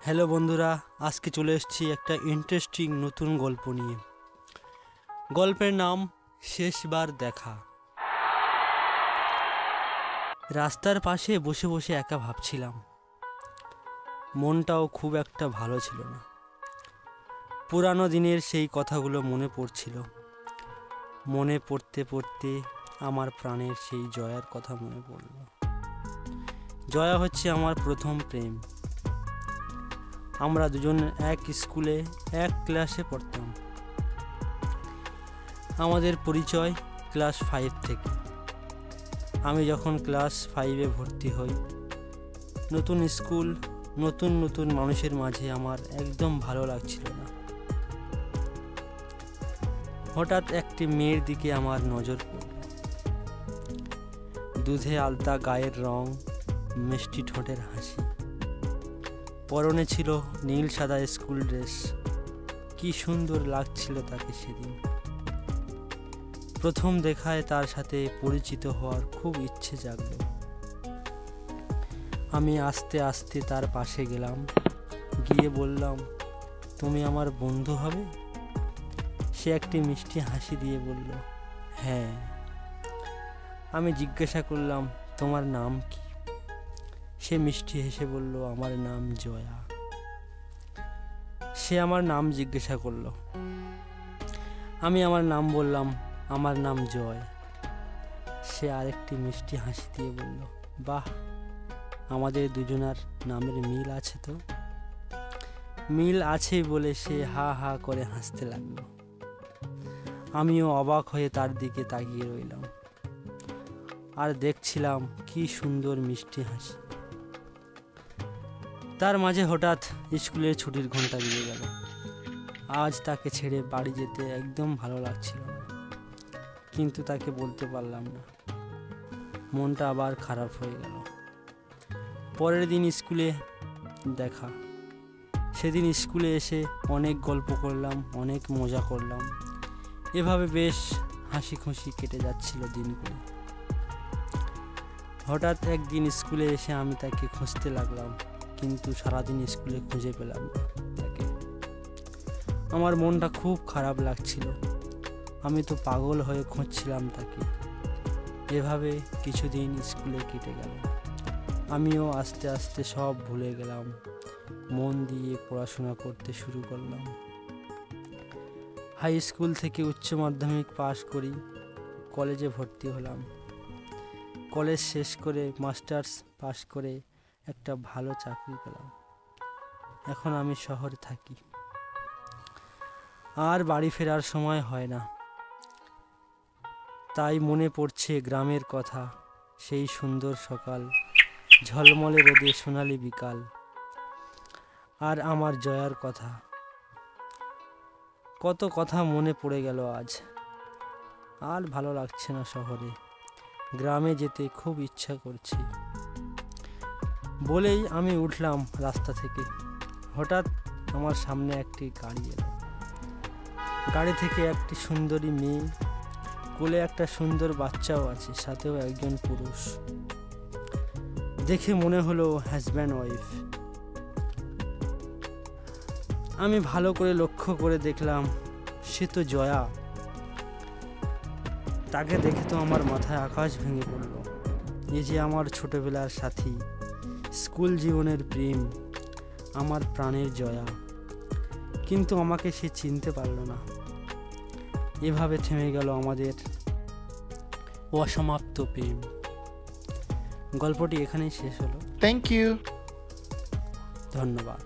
Hello বন্ধুরা, আজকে চলে এসেছি একটা ইন্টারেস্টিং নতুন গল্প নিয়ে। গল্পের নাম শেষবার দেখা। রাস্তার পাশে বসে বসে একা ভাবছিলাম, মনটাও খুব একটা ভালো ছিল না। পুরানো দিনের সেই কথাগুলো মনে পড়ছিল। মনে পড়তে পড়তে আমার প্রাণের সেই জয়ার কথা মনে পড়ল। জয়া হচ্ছে আমার প্রথম প্রেম। আমরা দুজন এক স্কুলে এক ক্লাসে পড়তাম। আমাদের পরিচয় ক্লাস 5 থেকে। আমি যখন ক্লাস 5-এ ভর্তি হই, নতুন স্কুল, নতুন নতুন মানুষের মাঝে আমার একদম ভালো লাগছিল না। হঠাৎ একটি মেয়ের দিকে আমার নজর পড়ল। দুধে আলতা গায়ের রং, মিষ্টি ঠোঁটের হাসি, পরনে ছিল নীল সাদা স্কুল ড্রেস। কি সুন্দর লাগছিল তাকে সেদিন। প্রথম দেখায় তার সাথে পরিচিত হওয়ার খুব ইচ্ছে জাগলো। আমি আস্তে আস্তে তার পাশে গেলাম, গিয়ে বললাম, তুমি আমার বন্ধু হবে? সে একটি মিষ্টি হাসি দিয়ে বলল, হ্যাঁ। আমি জিজ্ঞাসা করলাম, তোমার নাম কি? সে মিষ্টি হেসে বলল, আমার নাম জয়া। সে আমার নাম জিজ্ঞাসা করলো। আমি আমার নাম বললাম, আমার নাম জয়। সে আরেকটি মিষ্টি হাসি দিয়ে বলল, বাহ, আমাদের দুজনার নামের মিল আছে তো। মিল আছে বলে সে হা হা করে হাসতে লাগলো। আমিও অবাক হয়ে তার দিকে তাকিয়ে রইলাম আর দেখছিলাম কি সুন্দর মিষ্টি হাসি। তার মাঝে হঠাৎ স্কুলের ছুটির ঘন্টা দিয়ে গেল। আজ তাকে ছেড়ে বাড়ি যেতে একদম ভালো লাগছিল না, কিন্তু তাকে বলতে পারলাম না। মনটা আবার খারাপ হয়ে গেল। পরের দিন স্কুলে দেখা। সেদিন স্কুলে এসে অনেক গল্প করলাম, অনেক মজা করলাম। এভাবে বেশ হাসি খুশি কেটে যাচ্ছিল দিনগুলো। হঠাৎ একদিন স্কুলে এসে আমি তাকে খুঁজতে লাগলাম, কিন্তু সারাদিন স্কুলে খুঁজে পেলাম না তাকে। আমার মনটা খুব খারাপ লাগছিল। আমি তো পাগল হয়ে খুঁজছিলাম তাকে। এভাবে কিছুদিন স্কুলে কেটে গেল। আমিও আস্তে আস্তে সব ভুলে গেলাম। মন দিয়ে পড়াশোনা করতে শুরু করলাম। হাই স্কুল থেকে উচ্চ মাধ্যমিক পাশ করি, কলেজে ভর্তি হলাম। কলেজ শেষ করে মাস্টার্স পাশ করে একটা ভালো চাকরি পেলাম। এখন আমি শহরে থাকি। আর বাড়ি ফেরার সময় হয় না। তাই মনে পড়ছে গ্রামের কথা, সেই সুন্দর সকাল, ঝলমলে রোদে সোনালি বিকাল, আর আমার জয়ার কথা। কত কথা মনে পড়ে গেল আজ। আর ভালো লাগছে না শহরে। গ্রামে যেতে খুব ইচ্ছা করছে। বলেই আমি উঠলাম রাস্তা থেকে। হঠাৎ আমার সামনে একটি গাড়ি এলো। গাড়ি থেকে একটি সুন্দরী মেয়ে, কোলে একটা সুন্দর বাচ্চাও আছে, সাথেও একজন পুরুষ। দেখে মনে হলো হাজব্যান্ড ওয়াইফ। আমি ভালো করে লক্ষ্য করে দেখলাম, সে তো জয়া। তাকে দেখে তো আমার মাথায় আকাশ ভেঙে পড়ল। এই যে আমার ছোটবেলার সাথী, স্কুল জীবনের প্রেম, আমার প্রাণের জয়া। কিন্তু আমাকে সে চিনতে পারল না। এভাবে থেমে গেল আমাদের অসমাপ্ত প্রেম। গল্পটি এখানেই শেষ হলো। Thank you. ধন্যবাদ।